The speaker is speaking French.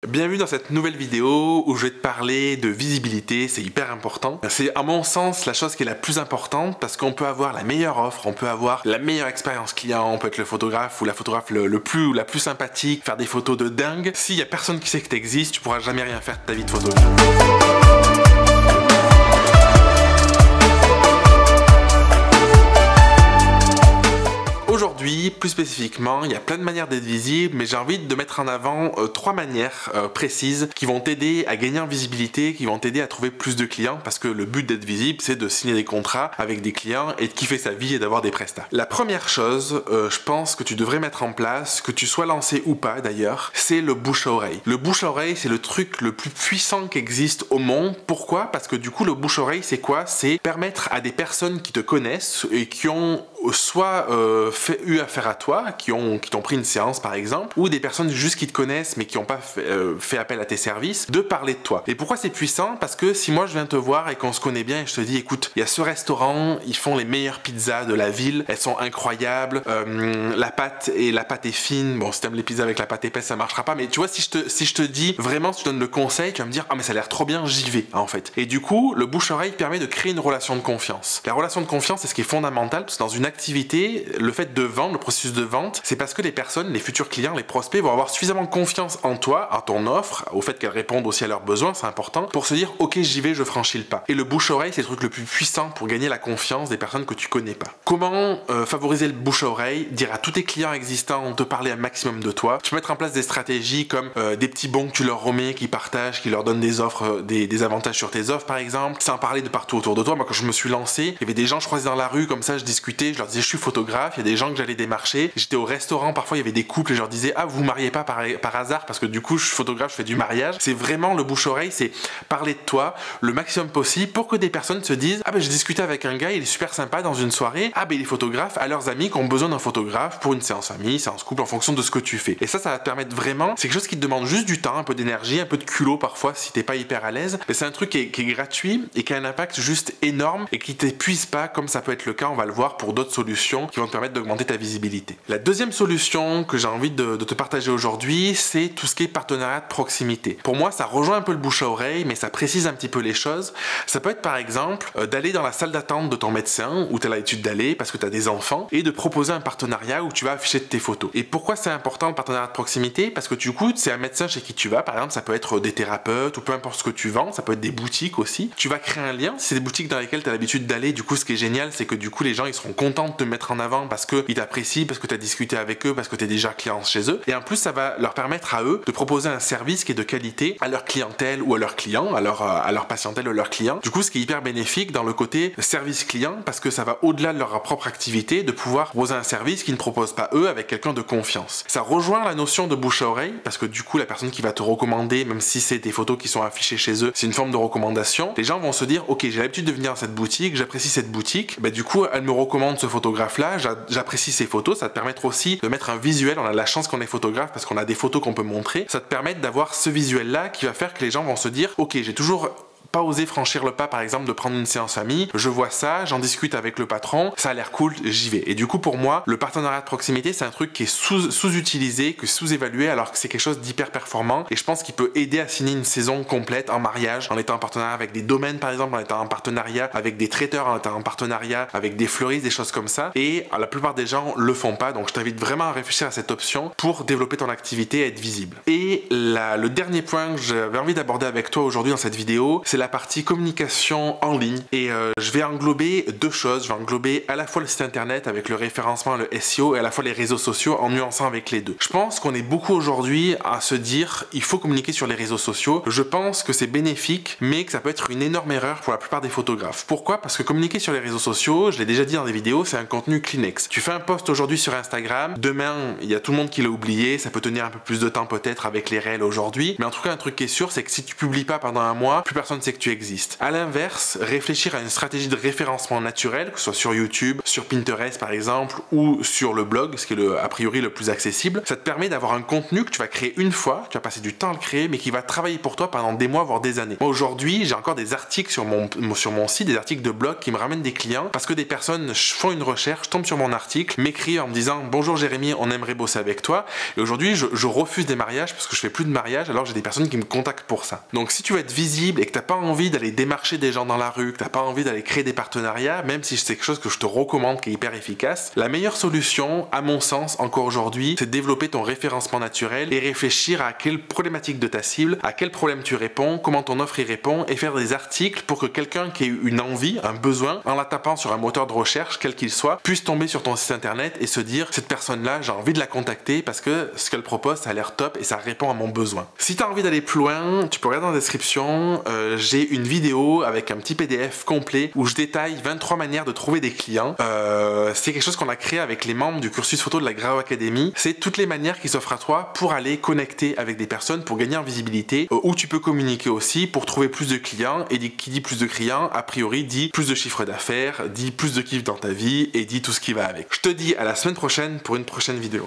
Bienvenue dans cette nouvelle vidéo où je vais te parler de visibilité, c'est hyper important. C'est à mon sens la chose qui est la plus importante parce qu'on peut avoir la meilleure offre, on peut avoir la meilleure expérience client, on peut être le photographe ou la photographe la plus sympathique, faire des photos de dingue. S'il y a personne qui sait que tu existes, tu pourras jamais rien faire de ta vie de photographe. Aujourd'hui, plus spécifiquement, il y a plein de manières d'être visible, mais j'ai envie de mettre en avant trois manières précises qui vont t'aider à gagner en visibilité, qui vont t'aider à trouver plus de clients, parce que le but d'être visible, c'est de signer des contrats avec des clients et de kiffer sa vie et d'avoir des prestats. La première chose, je pense que tu devrais mettre en place, que tu sois lancé ou pas d'ailleurs, c'est le bouche à oreille. Le bouche à oreille, c'est le truc le plus puissant qui existe au monde. Pourquoi? Parce que du coup, le bouche à oreille, c'est quoi? C'est permettre à des personnes qui te connaissent et qui ont soit eu affaire à toi, qui t'ont pris une séance par exemple, ou des personnes juste qui te connaissent mais qui n'ont pas fait appel à tes services, de parler de toi. Et pourquoi c'est puissant? Parce que si moi je viens te voir et qu'on se connaît bien et je te dis écoute, il y a ce restaurant, ils font les meilleures pizzas de la ville, elles sont incroyables, la pâte est fine, bon si t'aimes les pizzas avec la pâte épaisse ça marchera pas, mais tu vois si je te dis vraiment, si je te donne le conseil, tu vas me dire ah mais ça a l'air trop bien, j'y vais en fait. Et du coup le bouche-oreille permet de créer une relation de confiance. La relation de confiance c'est ce qui est fondamental, parce que dans une activité, le fait de vendre, le processus de vente, c'est parce que les personnes, les futurs clients, les prospects vont avoir suffisamment confiance en toi, en ton offre, au fait qu'elle réponde aussi à leurs besoins, c'est important, pour se dire ok j'y vais, je franchis le pas. Et le bouche-oreille c'est le truc le plus puissant pour gagner la confiance des personnes que tu connais pas. Comment favoriser le bouche-oreille? Dire à tous tes clients existants de parler un maximum de toi. Tu peux mettre en place des stratégies comme des petits bons que tu leur remets, qui partagent, qui leur donnent des offres, des avantages sur tes offres par exemple, sans parler de partout autour de toi. Moi quand je me suis lancé, il y avait des gens que je croisais dans la rue, comme ça je discutais, je leur disais je suis photographe, il y a des gens que j'allais démarcher, j'étais au restaurant, parfois il y avait des couples et je leur disais ah vous vous mariez pas par hasard, parce que du coup je suis photographe, je fais du mariage. C'est vraiment le bouche-oreille, c'est parler de toi le maximum possible pour que des personnes se disent ah ben j'ai discuté avec un gars, il est super sympa dans une soirée, ah ben il est photographe, à leurs amis qui ont besoin d'un photographe pour une séance famille, séance couple, en fonction de ce que tu fais. Et ça va te permettre vraiment, c'est quelque chose qui te demande juste du temps, un peu d'énergie, un peu de culot parfois si t'es pas hyper à l'aise, mais c'est un truc qui est gratuit et qui a un impact juste énorme et qui t'épuise pas, comme ça peut être le cas, on va le voir pour d'autres solutions qui vont te permettre d'augmenter ta visibilité. La deuxième solution que j'ai envie de te partager aujourd'hui, c'est tout ce qui est partenariat de proximité. Pour moi, ça rejoint un peu le bouche à oreille, mais ça précise un petit peu les choses. Ça peut être par exemple d'aller dans la salle d'attente de ton médecin où tu as l'habitude d'aller parce que tu as des enfants et de proposer un partenariat où tu vas afficher tes photos. Et pourquoi c'est important le partenariat de proximité? Parce que du coup, c'est un médecin chez qui tu vas, par exemple, ça peut être des thérapeutes ou peu importe ce que tu vends, ça peut être des boutiques aussi. Tu vas créer un lien, si c'est des boutiques dans lesquelles tu as l'habitude d'aller, du coup ce qui est génial, c'est que du coup les gens ils seront contents de te mettre en avant parce qu'ils t'apprécient, parce que tu as discuté avec eux, parce que tu es déjà client chez eux. Et en plus, ça va leur permettre à eux de proposer un service qui est de qualité à leur clientèle ou à leurs clients, à leur patientèle ou à leurs clients. Du coup, ce qui est hyper bénéfique dans le côté service client, parce que ça va au-delà de leur propre activité, de pouvoir proposer un service qu'ils ne proposent pas eux avec quelqu'un de confiance. Ça rejoint la notion de bouche à oreille, parce que du coup, la personne qui va te recommander, même si c'est des photos qui sont affichées chez eux, c'est une forme de recommandation. Les gens vont se dire, ok, j'ai l'habitude de venir dans cette boutique, j'apprécie cette boutique, bah, du coup, elle me recommande ce photographe-là, j'apprécie ses photos, ça te permettre aussi de mettre un visuel, on a de la chance qu'on est photographe parce qu'on a des photos qu'on peut montrer, ça te permet d'avoir ce visuel-là qui va faire que les gens vont se dire, ok, j'ai toujours pas oser franchir le pas par exemple de prendre une séance famille, je vois ça, j'en discute avec le patron, ça a l'air cool, j'y vais. Et du coup pour moi, le partenariat de proximité c'est un truc qui est sous-utilisé, que sous-évalué alors que c'est quelque chose d'hyper performant et je pense qu'il peut aider à signer une saison complète en mariage, en étant en partenariat avec des domaines par exemple, en étant en partenariat avec des traiteurs, en étant en partenariat avec des fleuristes, des choses comme ça. Et la plupart des gens le font pas, donc je t'invite vraiment à réfléchir à cette option pour développer ton activité et être visible. Et le dernier point que j'avais envie d'aborder avec toi aujourd'hui dans cette vidéo, c'est la partie communication en ligne et je vais englober deux choses. Je vais englober à la fois le site internet avec le référencement et le SEO et à la fois les réseaux sociaux en nuançant avec les deux. Je pense qu'on est beaucoup aujourd'hui à se dire il faut communiquer sur les réseaux sociaux. Je pense que c'est bénéfique mais que ça peut être une énorme erreur pour la plupart des photographes. Pourquoi? Parce que communiquer sur les réseaux sociaux, je l'ai déjà dit dans des vidéos, c'est un contenu Kleenex. Tu fais un post aujourd'hui sur Instagram, demain il y a tout le monde qui l'a oublié, ça peut tenir un peu plus de temps peut-être avec les réels aujourd'hui, mais en tout cas un truc qui est sûr c'est que si tu publies pas pendant un mois, plus personne sait sait que tu existes. À l'inverse, réfléchir à une stratégie de référencement naturel, que ce soit sur YouTube, sur Pinterest par exemple, ou sur le blog, ce qui est a priori le plus accessible, ça te permet d'avoir un contenu que tu vas créer une fois, tu vas passer du temps à le créer, mais qui va travailler pour toi pendant des mois, voire des années. Moi aujourd'hui, j'ai encore des articles sur mon site, des articles de blog qui me ramènent des clients, parce que des personnes font une recherche, tombent sur mon article, m'écrivent en me disant « Bonjour Jérémy, on aimerait bosser avec toi ». Et aujourd'hui, je refuse des mariages parce que je fais plus de mariage, alors j'ai des personnes qui me contactent pour ça. Donc si tu veux être visible et que t'as pas envie d'aller démarcher des gens dans la rue, que t'as pas envie d'aller créer des partenariats, même si c'est quelque chose que je te recommande qui est hyper efficace, la meilleure solution, à mon sens, encore aujourd'hui, c'est de développer ton référencement naturel et réfléchir à quelle problématique de ta cible, à quel problème tu réponds, comment ton offre y répond, et faire des articles pour que quelqu'un qui ait une envie, un besoin, en la tapant sur un moteur de recherche, quel qu'il soit, puisse tomber sur ton site internet et se dire cette personne-là, j'ai envie de la contacter parce que ce qu'elle propose, ça a l'air top et ça répond à mon besoin. Si tu as envie d'aller plus loin, tu peux regarder dans la description, j'ai une vidéo avec un petit PDF complet où je détaille 23 manières de trouver des clients. C'est quelque chose qu'on a créé avec les membres du cursus photo de la Grao Academy. C'est toutes les manières qui s'offrent à toi pour aller connecter avec des personnes, pour gagner en visibilité, où tu peux communiquer aussi pour trouver plus de clients, et qui dit plus de clients, a priori dit plus de chiffre d'affaires, dit plus de kiff dans ta vie et dit tout ce qui va avec. Je te dis à la semaine prochaine pour une prochaine vidéo.